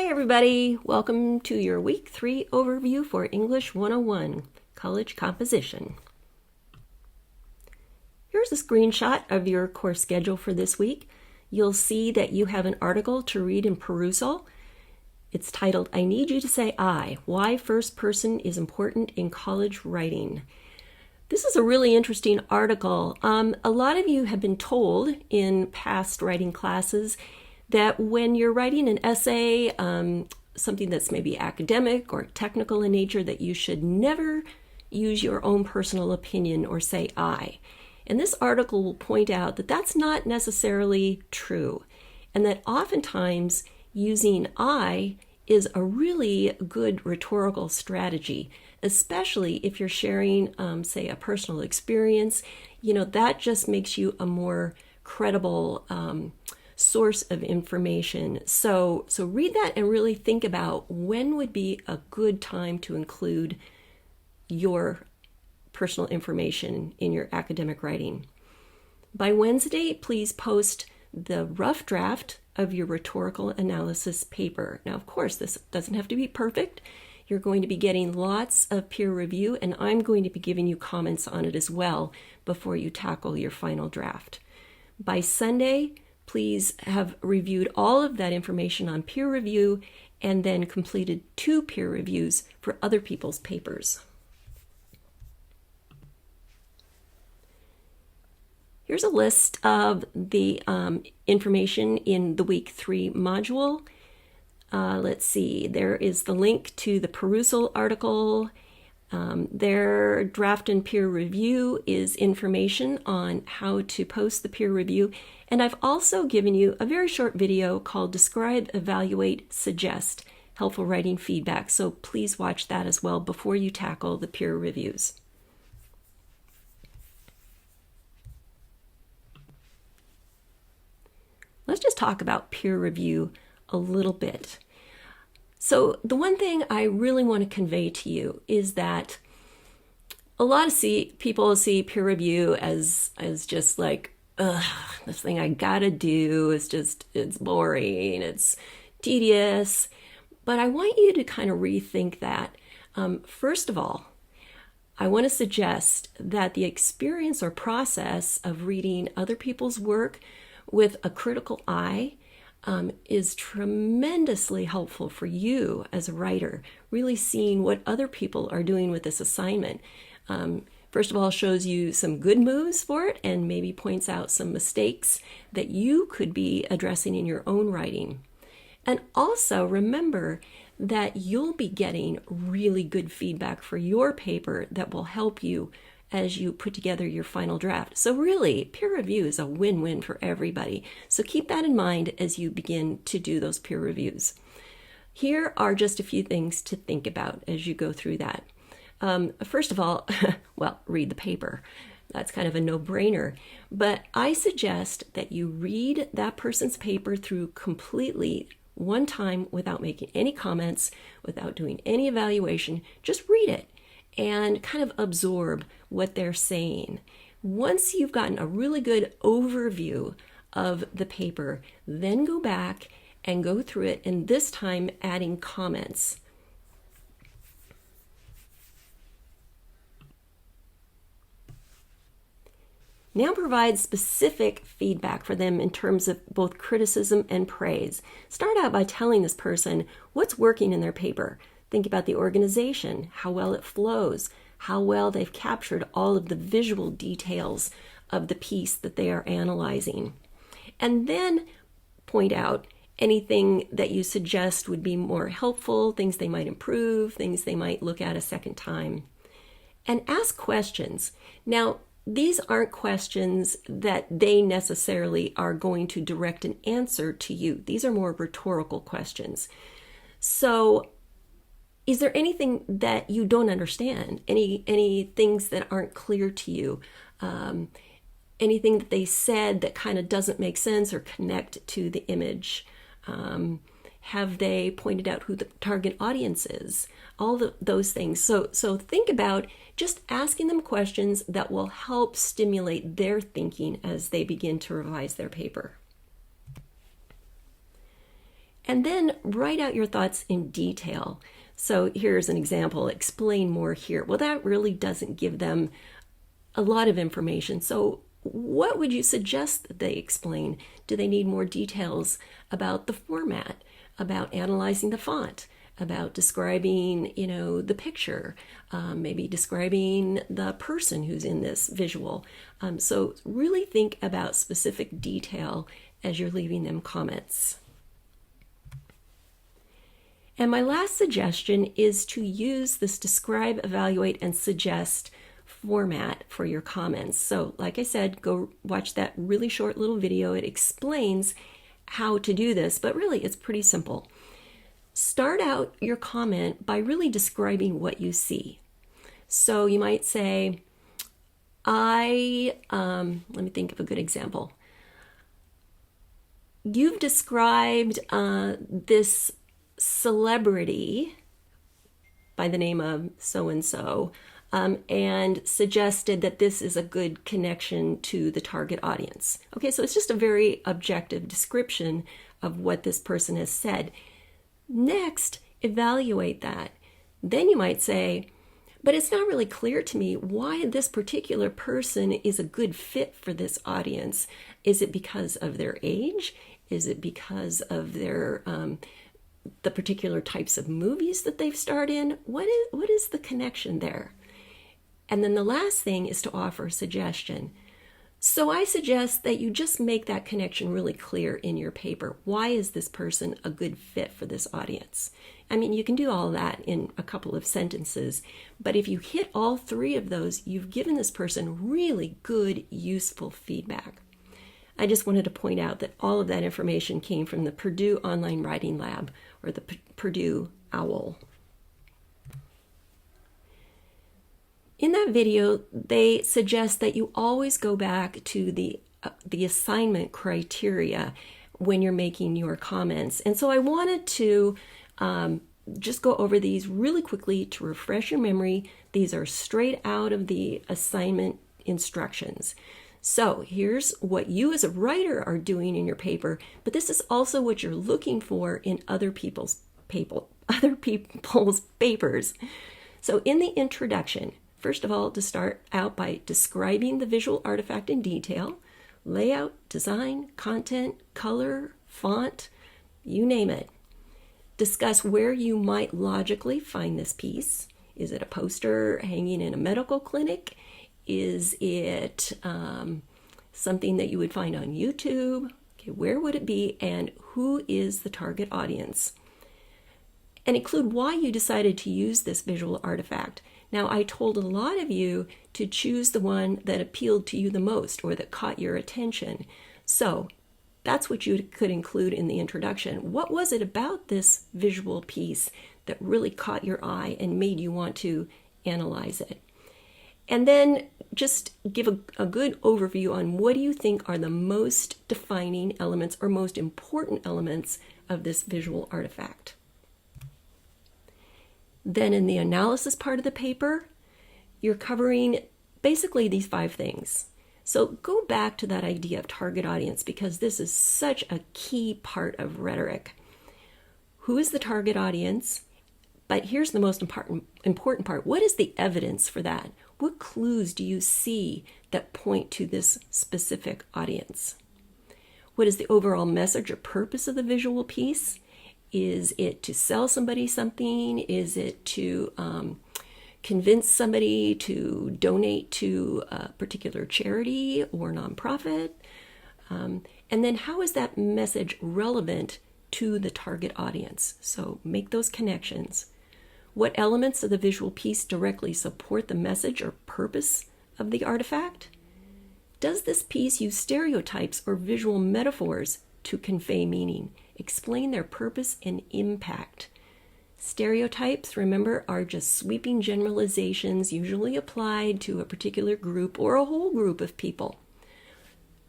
Hi everybody, welcome to your Week 3 overview for English 101, College Composition. Here's a screenshot of your course schedule for this week. You'll see that you have an article to read in Perusal. It's titled, I Need You to Say I, Why First Person is Important in College Writing. This is a really interesting article. A lot of you have been told in past writing classes that when you're writing an essay, something that's maybe academic or technical in nature, that you should never use your own personal opinion or say I. And this article will point out that that's not necessarily true, and that oftentimes using I is a really good rhetorical strategy, especially if you're sharing, say, a personal experience. You know, that just makes you a more credible source of information. So read that and really think about when would be a good time to include your personal information in your academic writing. By Wednesday, please post the rough draft of your rhetorical analysis paper. Now, of course, this doesn't have to be perfect. You're going to be getting lots of peer review, and I'm going to be giving you comments on it as well before you tackle your final draft. By Sunday, please have reviewed all of that information on peer review and then completed 2 peer reviews for other people's papers. Here's a list of the information in the Week 3 module. Let's see, there is the link to the Perusal article. Their draft and peer review is information on how to post the peer review. And I've also given you a very short video called Describe, Evaluate, Suggest, Helpful Writing Feedback. So please watch that as well before you tackle the peer reviews. Let's just talk about peer review a little bit. So the one thing I really want to convey to you is that a lot of people see peer review as just like, this thing I gotta do, it's boring, it's tedious. But I want you to kind of rethink that. First of all, I want to suggest that the experience or process of reading other people's work with a critical eye is tremendously helpful for you as a writer, really seeing what other people are doing with this assignment. First of all, shows you some good moves for it and maybe points out some mistakes that you could be addressing in your own writing. And also remember that you'll be getting really good feedback for your paper that will help you as you put together your final draft. So really, peer review is a win-win for everybody. So keep that in mind as you begin to do those peer reviews. Here are just a few things to think about as you go through that. First of all, well, read the paper. That's kind of a no-brainer. But I suggest that you read that person's paper through completely one time without making any comments, without doing any evaluation. Just read it and kind of absorb what they're saying. Once you've gotten a really good overview of the paper, then go back and go through it, and this time adding comments. Now provide specific feedback for them in terms of both criticism and praise. Start out by telling this person what's working in their paper. Think about the organization, how well it flows, how well they've captured all of the visual details of the piece that they are analyzing. And then point out anything that you suggest would be more helpful, things they might improve, things they might look at a second time. And ask questions. Now, these aren't questions that they necessarily are going to direct an answer to you. These are more rhetorical questions. So, is there anything that you don't understand? Any things that aren't clear to you? Anything that they said that kind of doesn't make sense or connect to the image? Have they pointed out who the target audience is? All those things. So think about just asking them questions that will help stimulate their thinking as they begin to revise their paper. And then write out your thoughts in detail. So here's an example, explain more here. Well, that really doesn't give them a lot of information. So what would you suggest that they explain? Do they need more details about the format, about analyzing the font, about describing, the picture, maybe describing the person who's in this visual? So really think about specific detail as you're leaving them comments. And my last suggestion is to use this describe, evaluate, and suggest format for your comments. So like I said, go watch that really short little video. It explains how to do this, but really it's pretty simple. Start out your comment by really describing what you see. So you might say, let me think of a good example. You've described this celebrity by the name of so-and-so, and suggested that this is a good connection to the target audience. Okay, so it's just a very objective description of what this person has said. Next, evaluate that. Then you might say, but it's not really clear to me why this particular person is a good fit for this audience. Is it because of their age? Is it because of their the particular types of movies that they've starred in? What is the connection there? And then the last thing is to offer a suggestion. So I suggest that you just make that connection really clear in your paper. Why is this person a good fit for this audience? I mean, you can do all that in a couple of sentences, but if you hit all three of those, you've given this person really good, useful feedback. I just wanted to point out that all of that information came from the Purdue Online Writing Lab, or the Purdue OWL. In that video, they suggest that you always go back to the assignment criteria when you're making your comments. And so I wanted to just go over these really quickly to refresh your memory. These are straight out of the assignment instructions. So here's what you as a writer are doing in your paper, but this is also what you're looking for in other people's papers. So in the introduction, first of all, to start out by describing the visual artifact in detail, layout, design, content, color, font, you name it. Discuss where you might logically find this piece. Is it a poster hanging in a medical clinic? Is it something that you would find on YouTube? Okay, where would it be, and who is the target audience? And include why you decided to use this visual artifact. Now, I told a lot of you to choose the one that appealed to you the most or that caught your attention. So that's what you could include in the introduction. What was it about this visual piece that really caught your eye and made you want to analyze it? And then just give a good overview on what do you think are the most defining elements or most important elements of this visual artifact. Then in the analysis part of the paper, you're covering basically these 5 things. So go back to that idea of target audience, because this is such a key part of rhetoric. Who is the target audience? But here's the most important part. What is the evidence for that? What clues do you see that point to this specific audience? What is the overall message or purpose of the visual piece? Is it to sell somebody something? Is it to convince somebody to donate to a particular charity or nonprofit? And then how is that message relevant to the target audience? So make those connections. What elements of the visual piece directly support the message or purpose of the artifact? Does this piece use stereotypes or visual metaphors to convey meaning? Explain their purpose and impact. Stereotypes, remember, are just sweeping generalizations usually applied to a particular group or a whole group of people.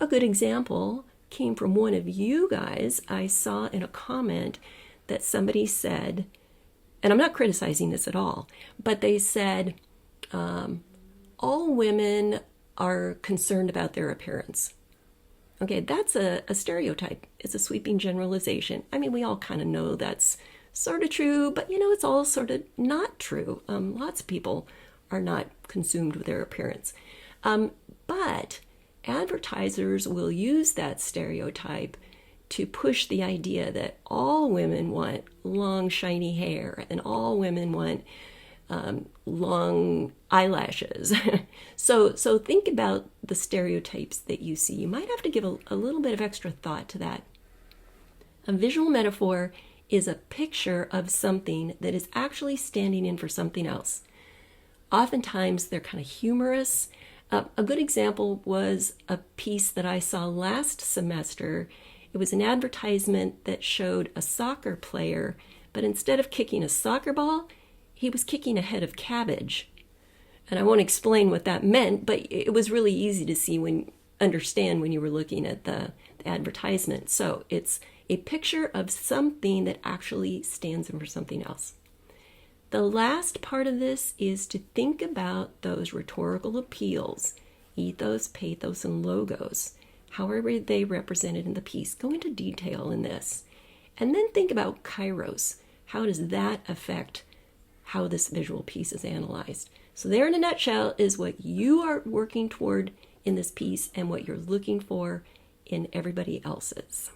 A good example came from one of you guys. I saw in a comment that somebody said, and I'm not criticizing this at all, but they said, all women are concerned about their appearance. Okay, that's a stereotype. It's a sweeping generalization. I mean, we all kind of know that's sort of true, but it's all sort of not true. Lots of people are not consumed with their appearance. But advertisers will use that stereotype to push the idea that all women want long, shiny hair and all women want long eyelashes. So think about the stereotypes that you see. You might have to give a little bit of extra thought to that. A visual metaphor is a picture of something that is actually standing in for something else. Oftentimes they're kind of humorous. A good example was a piece that I saw last semester. It was an advertisement that showed a soccer player, but instead of kicking a soccer ball, he was kicking a head of cabbage. And I won't explain what that meant, but it was really easy to understand when you were looking at the advertisement. So it's a picture of something that actually stands in for something else. The last part of this is to think about those rhetorical appeals, ethos, pathos, and logos. How are they represented in the piece? Go into detail in this. And then think about kairos. How does that affect how this visual piece is analyzed? So there in a nutshell is what you are working toward in this piece and what you're looking for in everybody else's.